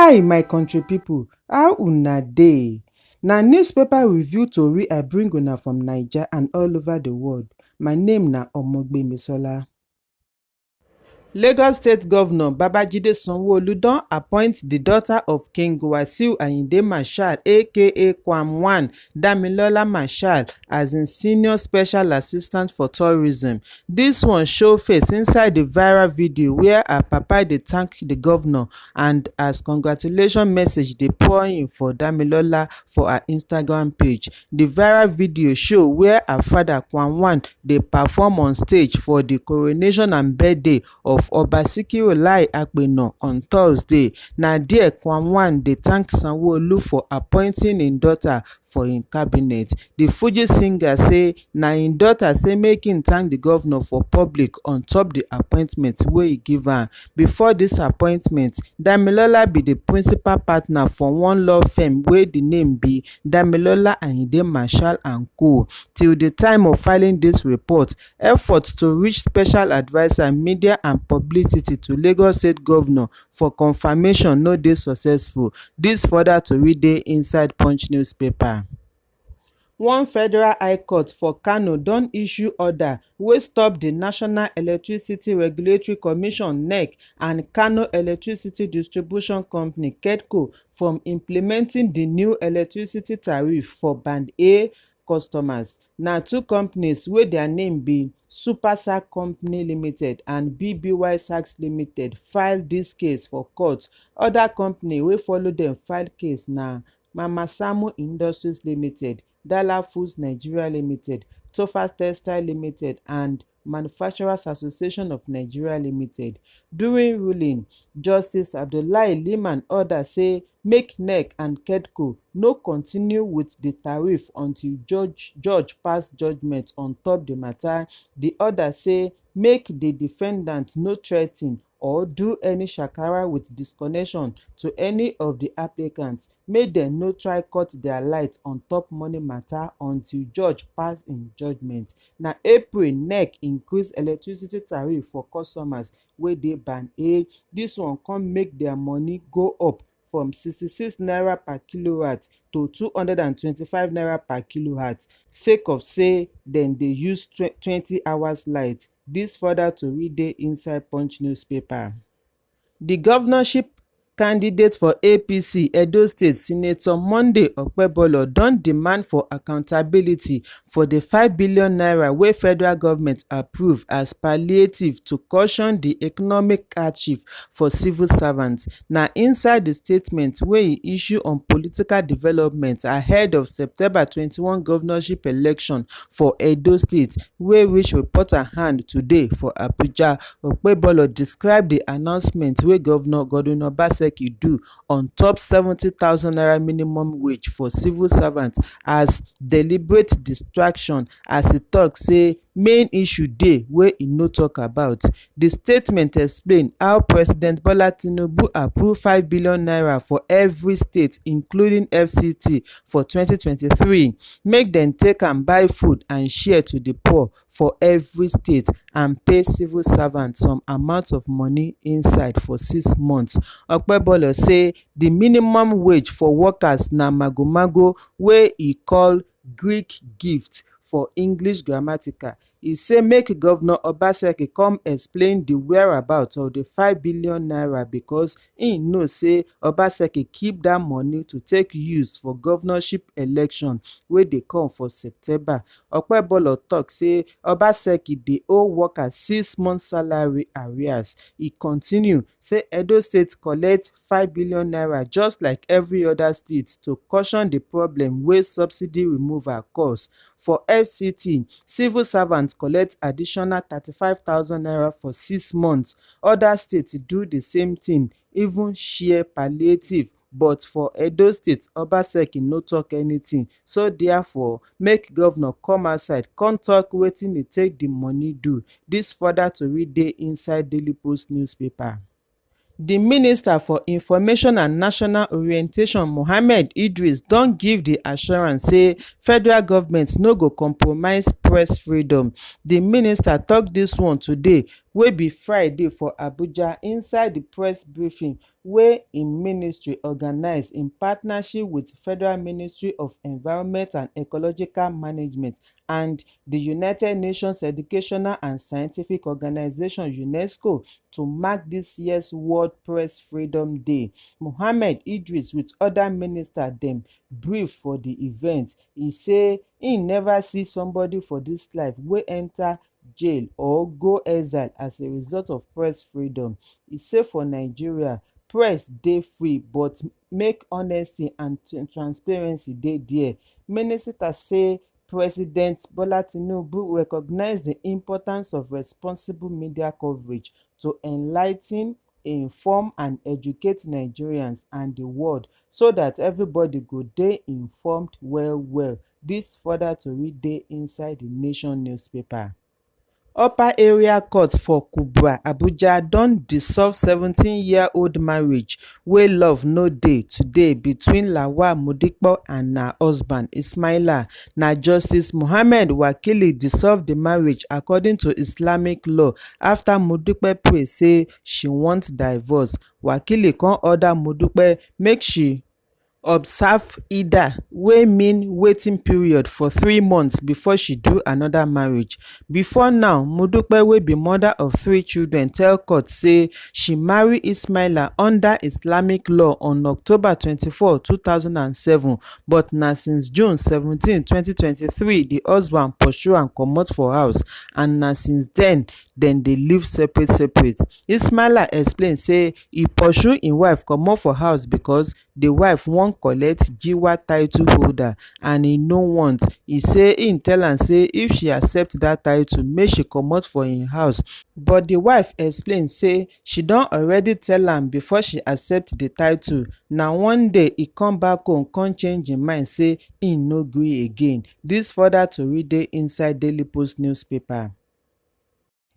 Hi my country people, how una dey? Na newspaper review tori I bring una from Naija and all over the world. My name na Omogbemisola. Lagos State Governor Babajide Sanwo-Olu don appoint the daughter of King Wasiu Ayinde Marshal aka Quam 1 Damilola Marshal as im senior special assistant for tourism. Dis one show face inside the viral video where her papa dey thank the governor and as congratulation message dey pour in for Damilola for her Instagram page. The viral video show where her father Quam 1 dey perform on stage for the coronation and birthday of Oba Sikiru Lai Apeno on Thursday. Na there Quam 1 dey thank Sanwo-Olu for appointing im daughter for im cabinet. The Fuji singer say na im daughter say make im thank the governor for public on top the appointment wey e give am. Before dis appointment, Damilola be the principal partner for one law firm wey the name be Damilola Ayinde Marshal and Co. Till the time of filing dis report, effort to reach special adviser media and publicity to Lagos State Governor for confirmation no dey successful. Dis further tori dey inside Punch newspaper. One federal high court for Kano don issue order wey stop the National Electricity Regulatory Commission (NEC) and Kano Electricity Distribution Company (KEDCO) from implementing the new electricity tariff for Band A customers. Na two companies wey their name be Supersac Company Limited and BBY Sachs Limited file dis case for court. Other company wey follow dem file case na Mama Samu Industries Limited, Dala Foods Nigeria Limited, Tofa Textile Limited and Manufacturers Association of Nigeria Limited. During ruling, Justice Abdullahi Liman order say make NEC and KEDCO no continue with the tariff until judge pass judgment on top the matter. The order say make the defendant no threa ten or do any shakara with disconnection to any of the applicants. Make dem no try cut their light on top money matter until judge pass im judgment. Na April NEC increase electricity tariff for customers wey dey Band A. Dis one come make their money go up from 66 naira per kilowatt to 225 naira per kilowatt sake of say dem dey use 20 hours light. Dis further tori dey inside Punch newspaper. The governorship candidate for APC Edo State Senator Monday Okpebholo don demand for accountability for the 5 billion naira wey federal government approve as palliative to cushion the economic hardship for civil servants. Na inside the statement wey e issue on political development ahead of September 21 governorship election for Edo State wey reach reporter hand today for Abuja, Okpebholo describe the announcement wey Governor Godwin Obaseki do on top 70,000 naira minimum wage for civil servants as deliberate distraction, as e tok say main issue dey wey e no tok about. The statement explain how President Bola Tinubu approve 5 billion naira for every state including FCT for 2023 make dem take am buy food and share to the poor for every state and pay civil servants some amount of money inside for 6 months. Okpebholo say the minimum wage for workers na mago-mago wey e call Greek gift for English grammatical. E say make Governor Obaseki come explain the whereabouts of the 5 billion naira because e know say Obaseki keep that money to take use for governorship election wey dey come for September. Okpebholo tok say Obaseki dey owe workers 6 months salary arrears. E continue say Edo State collect 5 billion naira just like every other state to cushion the problem wey subsidy removal cause. For FCT, civil servants collect additional 35,000 naira for 6 months. Other states do the same thing, even share palliative. But for Edo State, Obaseki no talk anything. So therefore, make governor come outside come talk wetin e take the money do. Dis further tori dey inside Daily Post newspaper. The Minister for Information and National Orientation Mohammed Idris don give the assurance say federal government no go compromise press freedom. The minister tok dis one today wey be Friday for Abuja inside di press briefing wey im ministry organize in partnership wit Federal Ministry of Environment and Ecological Management and di United Nations Educational and Scientific Organization UNESCO to mark dis year's World Press Freedom Day. Mohammed Idris wit oda ministers dem brief for di event. E say im never see somebody for dis life wey enter jail or go exile as a result of press freedom. E say for Nigeria, press dey free but make honesty and transparency dey there. Minister say President Bola Tinubu recognize the importance of responsible media coverage to enligh ten, inform and educate Nigerians and the world so that everybody go dey informed well well. Dis further tori dey inside the Nation newspaper. Upper Area Court for Kubwa, Abuja don dissolve 17-year-old marriage wey love no dey today between Lawal Modipo and her husband Ismaila. Na Justice Mohammed Wakili dissolve the marriage according to Islamic law after Modipo pray say she want divorce. Wakili come order Modipo make she observe Iddah, wey mean waiting period, for 3 months before she do another marriage. Before now, Modupe, wey be mother of 3 children, tell court say she marry Ismaila under Islamic law on October 24, 2007, but na since June 17, 2023 di husband pursue am comot for house, and na since den dem dey live separate. Ismaila explain say e pursue im wife comot for house because di wife wan collect Giwa title holder and e no want. E say im tell am say if she accept dat title make she comot for im house, but di wife explain say she don already tell am before she accept di title. Na one day e come back home come change im mind say im no gree again. Dis further tori dey inside Daily Post newspaper.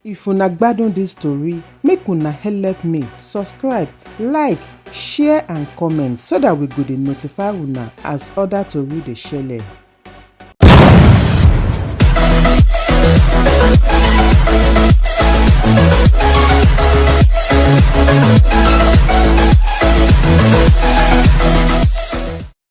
If una gbadun dis tori, make una help me subscribe, like, share and comment so dat we go dey notify una as other tori dey shele.